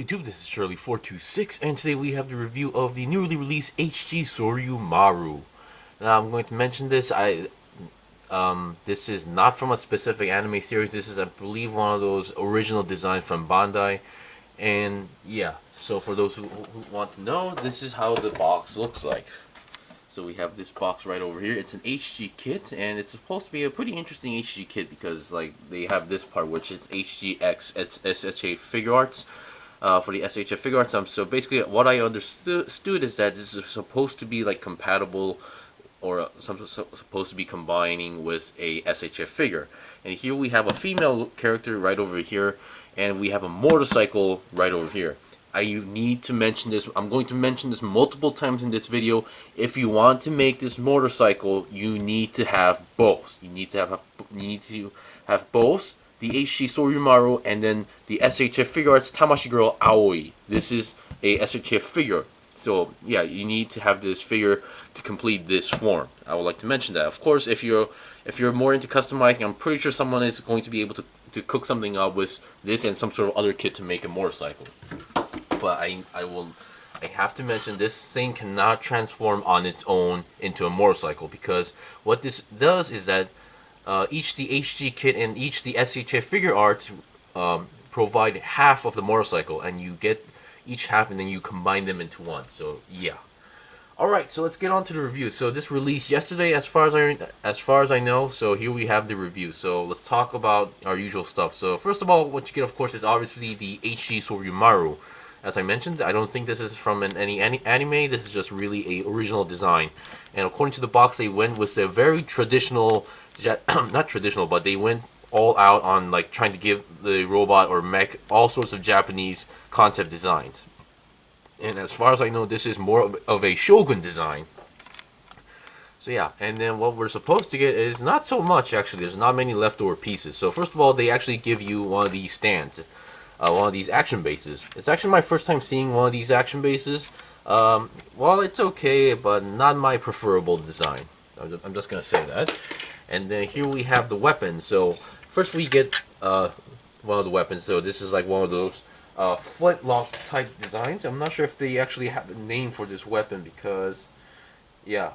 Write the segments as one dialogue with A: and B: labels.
A: YouTube? This is Shirley426, and today we have the review of the newly released HG Soryumaru. Now, I'm going to mention this. This is not from a specific anime series. This is, I believe, one of those original designs from Bandai. And yeah, so for those who want to know, this is how the box looks like. So we have this box right over here. It's an HG kit, and it's supposed to be a pretty interesting HG kit because, like, they have this part, which is HGX, it's SHA Figure Arts, for the SHA Figure Arts. So basically, what I understood is that this is supposed to be, like, compatible, or supposed to be combining with a SHA figure. And here we have a female character right over here, and we have a motorcycle right over here. You need to mention this. I'm going to mention this multiple times in this video. If you want to make this motorcycle, you need to have both. You need to have both the HG Soryumaru and then the SHF Figure Arts Tamashii Girl Aoi. This is a SHF figure. So yeah, you need to have this figure to complete this form. I would like to mention that. Of course, if you're more into customizing, I'm pretty sure someone is going to be able to cook something up with this and some sort of other kit to make a motorcycle. But I have to mention, this thing cannot transform on its own into a motorcycle, because what this does is that each the HG kit and each the SHA Figure Arts provide half of the motorcycle, and you get each half and then you combine them into one. So yeah. Alright, so let's get on to the review. So this released yesterday as far as I know, so here we have the review. So let's talk about our usual stuff. So first of all, what you get, of course, is obviously the HG Soryumaru. As I mentioned, I don't think this is from any anime. This is just really a original design. And according to the box, they went with the very traditional, not traditional, but they went all out on, like, trying to give the robot or mech all sorts of Japanese concept designs. And as far as I know, this is more of a shogun design. So yeah, and then what we're supposed to get is not so much, actually. There's not many leftover pieces. So first of all, they actually give you one of these stands. One of these action bases. It's actually my first time seeing one of these action bases. Well, it's okay, but not my preferable design. I'm just gonna say that. And then here we have the weapons. So first we get one of the weapons. So this is like one of those flintlock type designs. I'm not sure if they actually have a name for this weapon, because yeah.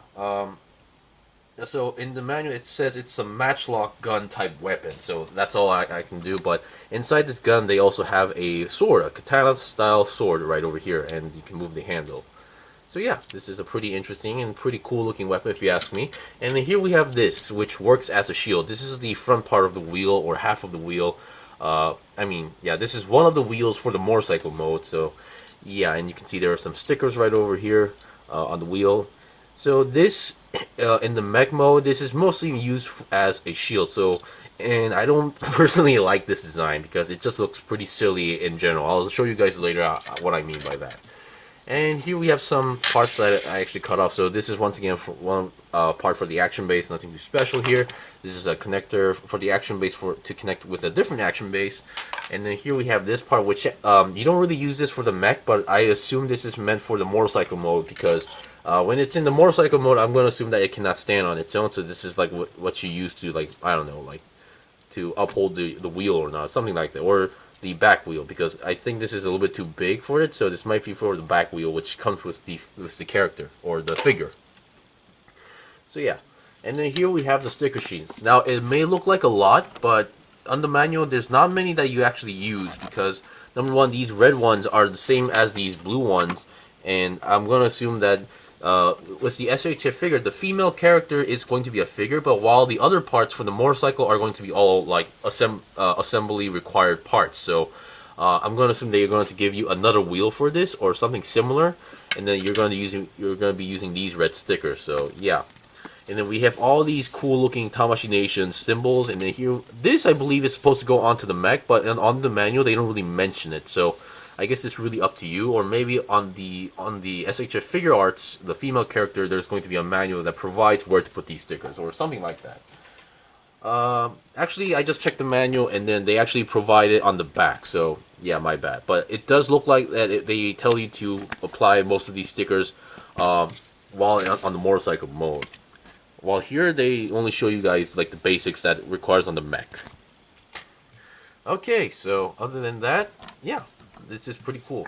A: So in the manual it says it's a matchlock gun type weapon, so that's all I can do. But inside this gun they also have a sword, a katana style sword right over here, and you can move the handle. So yeah, this is a pretty interesting and pretty cool looking weapon, if you ask me. And then here we have this, which works as a shield. This is the front part of the wheel, or half of the wheel. I mean, yeah, this is one of the wheels for the motorcycle mode. So yeah, and you can see there are some stickers right over here on the wheel. So this, in the mech mode, this is mostly used as a shield. So, and I don't personally like this design because it just looks pretty silly in general. I'll show you guys later what I mean by that. And here we have some parts that I actually cut off. So this is once again for one part for the action base, nothing too special here. This is a connector for the action base to connect with a different action base. And then here we have this part, which you don't really use this for the mech, but I assume this is meant for the motorcycle mode, because when it's in the motorcycle mode, I'm going to assume that it cannot stand on its own. So this is like what you use to, like, I don't know, like to uphold the wheel or not, something like that, or the back wheel, because I think this is a little bit too big for it. So this might be for the back wheel, which comes with the character or the figure. So yeah, and then here we have the sticker sheet. Now it may look like a lot, but on the manual there's not many that you actually use, because number one, these red ones are the same as these blue ones, and I'm going to assume that with the SHF figure, the female character is going to be a figure, but while the other parts for the motorcycle are going to be all, like, assembly required parts. So I'm going to assume that you're going to give you another wheel for this or something similar, and then you're going to be using these red stickers. So yeah. And then we have all these cool looking Tamashii Nation symbols, and then here, this I believe is supposed to go onto the mech, but on the manual they don't really mention it. So I guess it's really up to you, or maybe on the SHF Figure Arts, the female character, there's going to be a manual that provides where to put these stickers, or something like that. Actually, I just checked the manual, and then they actually provide it on the back, so yeah, my bad. But it does look like that they tell you to apply most of these stickers while on the motorcycle mode. While here, they only show you guys, like, the basics that it requires on the mech. Okay, so other than that, yeah. This is pretty cool.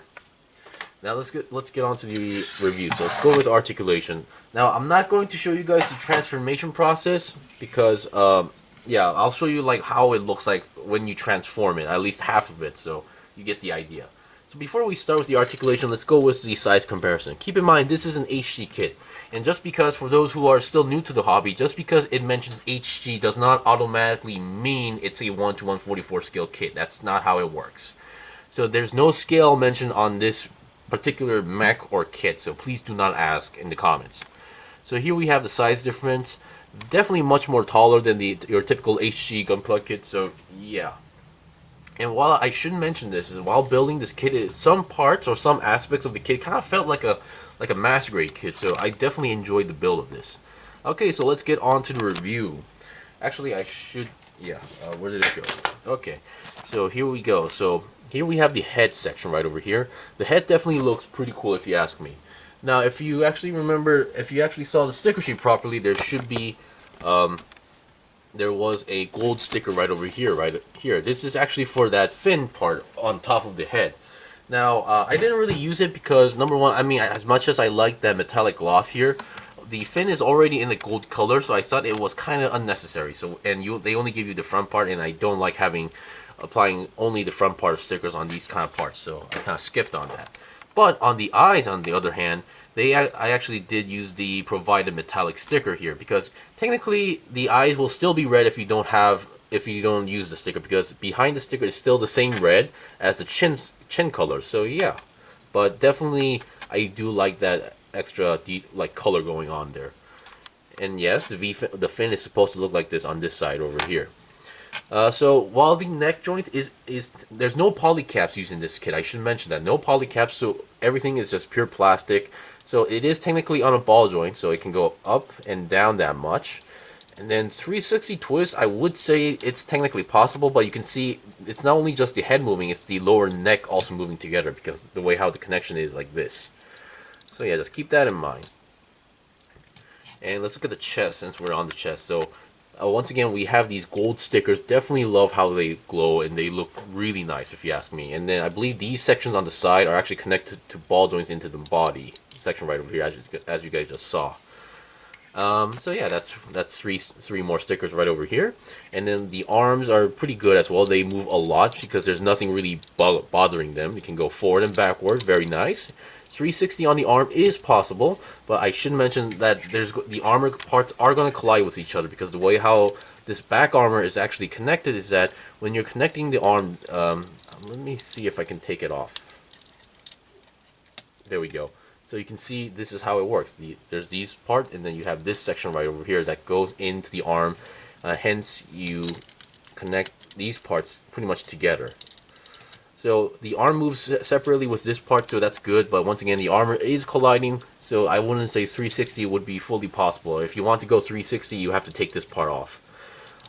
A: Now let's get on to the review. So let's go with articulation. Now I'm not going to show you guys the transformation process because yeah, I'll show you like how it looks like when you transform it, at least half of it, so you get the idea. So before we start with the articulation, let's go with the size comparison. Keep in mind this is an HG kit, and just because, for those who are still new to the hobby, just because it mentions HG does not automatically mean it's a 1 to 144 scale kit. That's not how it works. So there's no scale mentioned on this particular mech or kit, so please do not ask in the comments. So here we have the size difference, definitely much more taller than your typical HG Gunpla kit, so yeah. And while I should mention this, is while building this kit, some parts or some aspects of the kit kind of felt like a master grade kit, so I definitely enjoyed the build of this. Okay, so let's get on to the review. Actually, I should, yeah, where did it go? Okay, so here we go. So here we have the head section right over here. The head definitely looks pretty cool if you ask me. Now, if you actually remember, if you actually saw the sticker sheet properly, there should be, there was a gold sticker right over here, right here. This is actually for that fin part on top of the head. Now, I didn't really use it because, number one, I mean, as much as I like that metallic gloss here, the fin is already in the gold color, so I thought it was kind of unnecessary. So, and they only give you the front part, and I don't like applying only the front part of stickers on these kind of parts, so I kind of skipped on that. But on the eyes, on the other hand, I actually did use the provided metallic sticker here, because technically the eyes will still be red if you don't use the sticker, because behind the sticker is still the same red as the chin color. So yeah, but definitely I do like that extra like color going on there. And yes, the fin is supposed to look like this on this side over here. So while the neck joint is there's no polycaps used in this kit. I should mention that, no polycaps, so everything is just pure plastic. So it is technically on a ball joint, so it can go up and down that much. And then 360 twist, I would say it's technically possible, but you can see it's not only just the head moving, it's the lower neck also moving together, because the way how the connection is like this. So yeah, just keep that in mind. And let's look at the chest, since we're on the chest. So once again, we have these gold stickers. Definitely love how they glow, and they look really nice if you ask me. And then I believe these sections on the side are actually connected to ball joints into the body section right over here, as you guys just saw. So yeah, that's three more stickers right over here. And then the arms are pretty good as well. They move a lot because there's nothing really bothering them. You can go forward and backward, very nice. 360 on the arm is possible, but I should mention that the armor parts are going to collide with each other, because the way how this back armor is actually connected is that when you're connecting the arm, let me see if I can take it off. There we go. So you can see this is how it works. There's these part, and then you have this section right over here that goes into the arm. Hence, you connect these parts pretty much together. So the arm moves separately with this part, so that's good. But once again, the armor is colliding, so I wouldn't say 360 would be fully possible. If you want to go 360, you have to take this part off.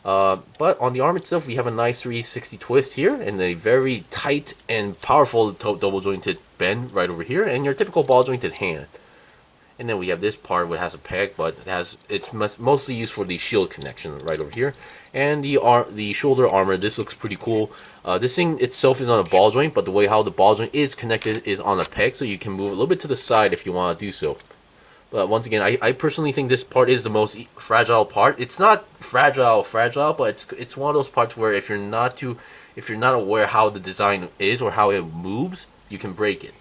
A: But on the arm itself, we have a nice 360 twist here, and a very tight and powerful double jointed bend right over here, and your typical ball jointed hand. And then we have this part which has a peg, but it's mostly used for the shield connection right over here. And the shoulder armor, this looks pretty cool. This thing itself is on a ball joint, but the way how the ball joint is connected is on a peg, so you can move a little bit to the side if you want to do so. But once again, I personally think this part is the most fragile part. It's not fragile, but it's one of those parts where if you're not aware how the design is or how it moves, you can break it.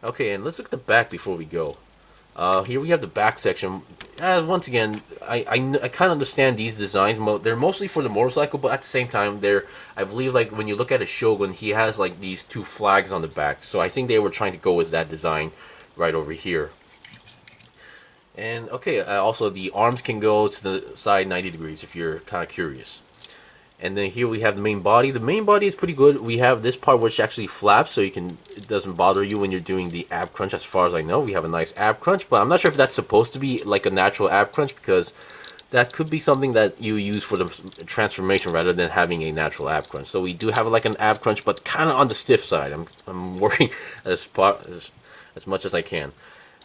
A: Okay, and let's look at the back before we go. Here we have the back section. Once again, I kind of understand these designs. They're mostly for the motorcycle, but at the same time, I believe like when you look at a Shogun, he has like these two flags on the back. So I think they were trying to go with that design right over here. And okay, also the arms can go to the side 90 degrees if you're kind of curious. And then here we have the main body. The main body is pretty good. We have this part which actually flaps, so it doesn't bother you when you're doing the ab crunch. As far as I know, we have a nice ab crunch, but I'm not sure if that's supposed to be like a natural ab crunch, because that could be something that you use for the transformation rather than having a natural ab crunch. So we do have like an ab crunch, but kind of on the stiff side. I'm working as much as I can.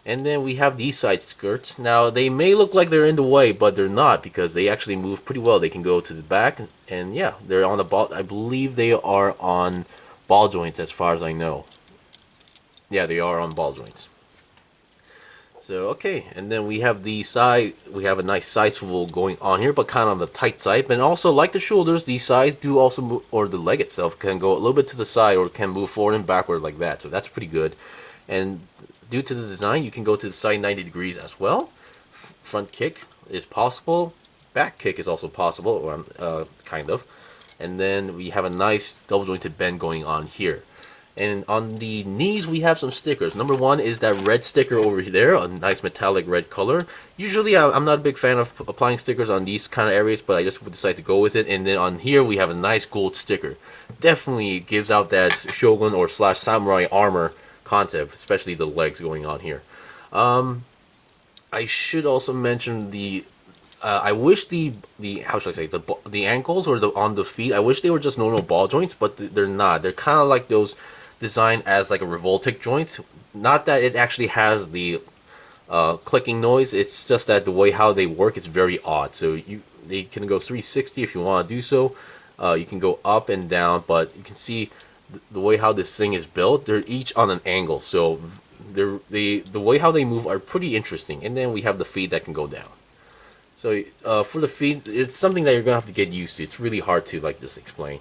A: And then we have these side skirts. Now, they may look like they're in the way, but they're not, because they actually move pretty well. They can go to the back, and yeah, they're on the ball. I believe they are on ball joints as far as I know. Yeah, they are on ball joints. So, okay, and then we have the side, we have a nice side swivel going on here, but kind of on the tight side. And also, like the shoulders, the sides do also move, or the leg itself can go a little bit to the side or can move forward and backward like that. So that's pretty good. And due to the design, you can go to the side 90 degrees as well. Front kick is possible. Back kick is also possible, or kind of. And then we have a nice double jointed bend going on here. And on the knees, we have some stickers. Number one is that red sticker over there, a nice metallic red color. Usually, I'm not a big fan of applying stickers on these kind of areas, but I just decided to go with it. And then on here, we have a nice gold sticker. Definitely gives out that shogun or slash samurai armor concept, especially the legs going on here. I should also mention the I wish the how should I say, the ankles or the on the feet, I wish they were just normal ball joints, but they're not. They're kind of like those designed as like a revoltic joint. Not that it actually has the clicking noise. It's just that the way how they work is very odd. So they can go 360 if you want to do so. You can go up and down, but you can see the way how this thing is built. They're each on an angle, so the way how they move are pretty interesting. And then we have the feet that can go down. So for the feet, it's something that you're gonna have to get used to. It's really hard to like just explain.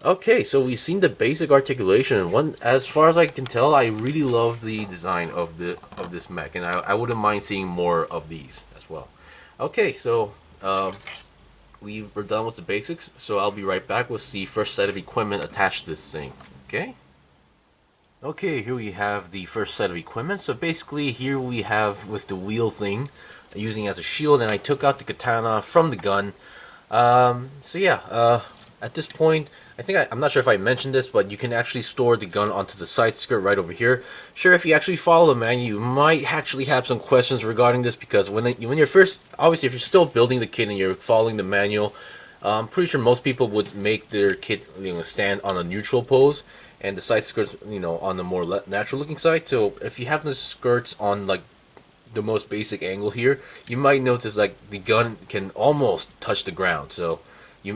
A: Okay, so we've seen the basic articulation. As far as I can tell, I really love the design of this mech, and I wouldn't mind seeing more of these as well. Okay, so we're done with the basics. So I'll be right back with the first set of equipment attached to this thing. Okay. Okay, here we have the first set of equipment. So basically, here we have with the wheel thing, using it as a shield, and I took out the katana from the gun. So yeah, at this point, I think I'm not sure if I mentioned this, but you can actually store the gun onto the side skirt right over here. Sure, if you actually follow the manual, you might actually have some questions regarding this, because when you're first, obviously, if you're still building the kit and you're following the manual, I'm pretty sure most people would make their kit, stand on a neutral pose, and the side skirts, on the more natural looking side. So if you have the skirts on like the most basic angle here, you might notice like the gun can almost touch the ground. So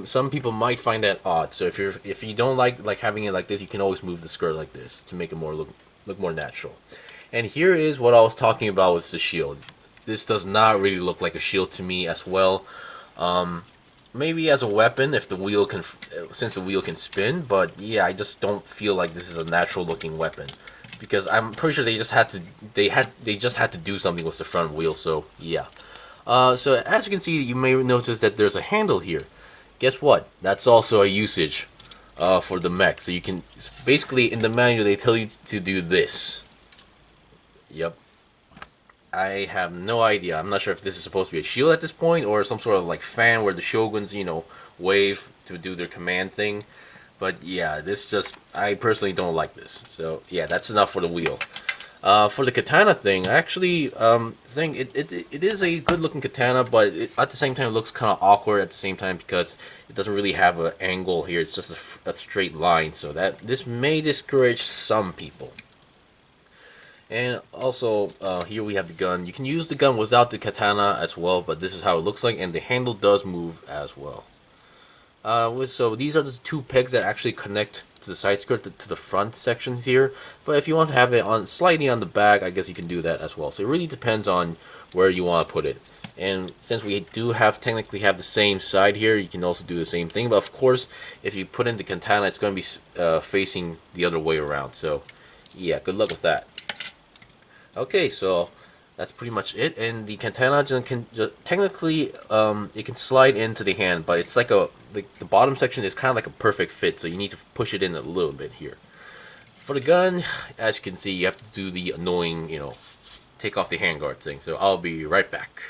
A: some people might find that odd. So if you don't like having it like this, you can always move the skirt like this to make it look more natural. And here is what I was talking about with the shield. This does not really look like a shield to me as well. Maybe as a weapon if since the wheel can spin, but yeah, I just don't feel like this is a natural looking weapon, because I'm pretty sure they just had to do something with the front wheel. So yeah. So as you can see, you may notice that there's a handle here. Guess what? That's also a usage for the mech. So you can basically, in the manual they tell you to do this. Yep. I have no idea. I'm not sure if this is supposed to be a shield at this point or some sort of like fan where the shoguns, wave to do their command thing. But yeah, I personally don't like this. So yeah, that's enough for the wheel. For the katana thing, I actually think it is a good looking katana, but at the same time it looks kind of awkward at the same time, because it doesn't really have an angle here. It's just a straight line, so this may discourage some people. And also here we have the gun. You can use the gun without the katana as well, but this is how it looks like, and the handle does move as well. So these are the two pegs that actually connect to the side skirt to the front sections here. But if you want to have it on slightly on the back, I guess you can do that as well. So it really depends on where you want to put it. And since we do technically have the same side here, you can also do the same thing. But of course, if you put in the katana, it's going to be facing the other way around. So yeah, good luck with that. Okay, so that's pretty much it. And the katana can technically it can slide into the hand, but it's like the bottom section is kind of like a perfect fit, so you need to push it in a little bit here. For the gun, as you can see, you have to do the annoying, take off the handguard thing. So I'll be right back.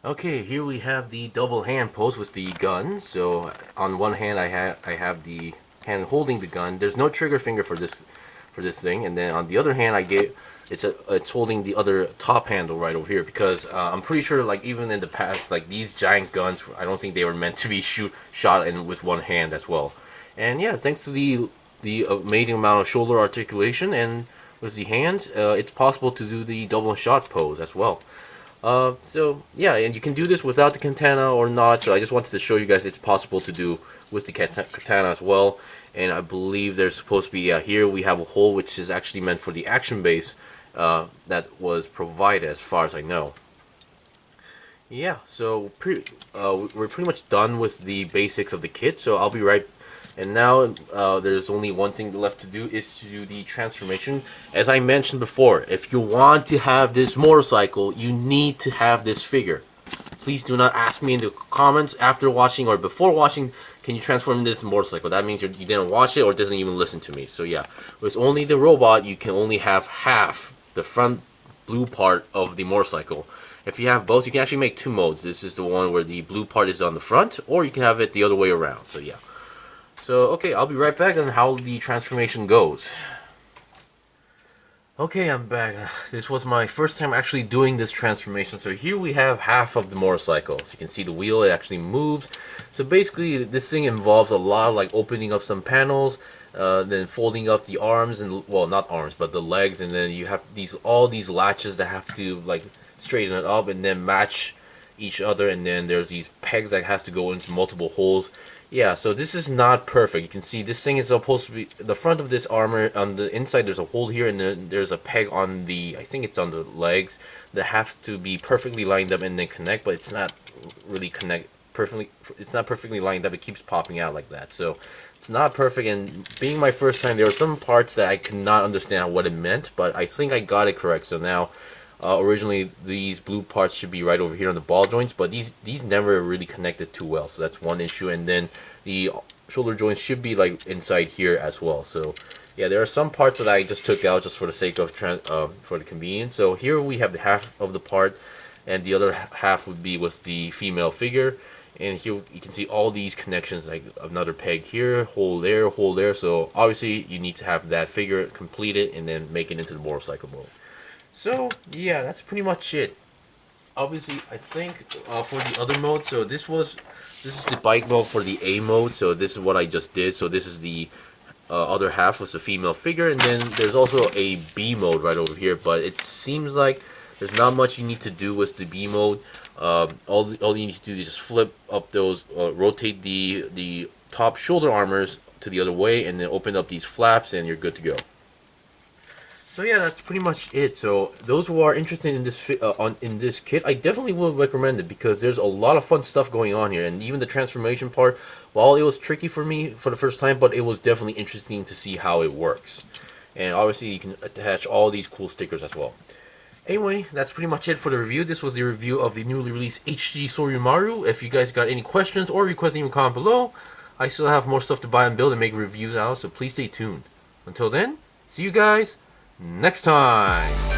A: Okay, here we have the double hand pose with the gun. So on one hand, I have the hand holding the gun. There's no trigger finger for this thing, and then on the other hand, it's holding the other top handle right over here, because I'm pretty sure like even in the past, like these giant guns, I don't think they were meant to be shot in with one hand as well. And yeah, thanks to the amazing amount of shoulder articulation and with the hands, it's possible to do the double shot pose as well. So yeah, and you can do this without the katana or not. So I just wanted to show you guys it's possible to do with the katana as well. and I believe there's supposed to be here we have a hole which is actually meant for the action base that was provided, as far as I know. Yeah, so we're pretty much done with the basics of the kit, so I'll be right. And now there's only one thing left to do, is to do the transformation. As I mentioned before, if you want to have this motorcycle, you need to have this figure. Please do not ask me in the comments after watching or before watching, can you transform this motorcycle? That means you didn't watch it or doesn't even listen to me. So yeah, with only the robot, you can only have half the front blue part of the motorcycle. If you have both, you can actually make two modes. This is the one where the blue part is on the front, or you can have it the other way around. So yeah. So okay, I'll be right back on how the transformation goes. Okay, I'm back. This was my first time actually doing this transformation. So here we have half of the motorcycle. So you can see the wheel, it actually moves. So basically this thing involves a lot of like opening up some panels, then folding up the arms, and well, not arms, but the legs, and then you have all these latches that have to like straighten it up and then match each other, and then there's these pegs that has to go into multiple holes. Yeah, so this is not perfect. You can see this thing is supposed to be the front of this armor. On the inside there's a hole here, and then there's a peg on the, I think it's on the legs, that have to be perfectly lined up and then connect, but it's not really it's not perfectly lined up. It keeps popping out like that, so it's not perfect. And being my first time, there were some parts that I could not understand what it meant, but I think I got it correct. So now originally these blue parts should be right over here on the ball joints, but these never really connected too well, so that's one issue. And then the shoulder joints should be like inside here as well. So yeah, there are some parts that I just took out just for the sake of for the convenience. So here we have the half of the part, and the other half would be with the female figure. And here you can see all these connections, like another peg here, hole there, hole there. So obviously you need to have that figure completed and then make it into the motorcycle mode. So yeah, that's pretty much it. Obviously, I think for the other mode, so this is the bike mode for the A mode. So this is what I just did. So this is the other half was the female figure, and then there's also a B mode right over here. But it seems like there's not much you need to do with the B mode. All you need to do is just flip up those, rotate the top shoulder armors to the other way, and then open up these flaps, and you're good to go. So yeah, that's pretty much it. So those who are interested in this in this kit, I definitely would recommend it, because there's a lot of fun stuff going on here. And even the transformation part, while it was tricky for me for the first time, but it was definitely interesting to see how it works. And obviously you can attach all these cool stickers as well. Anyway, that's pretty much it for the review. This was the review of the newly released HG Soryumaru. If you guys got any questions or requests, even comment below. I still have more stuff to buy and build and make reviews out, so please stay tuned. Until then, see you guys next time.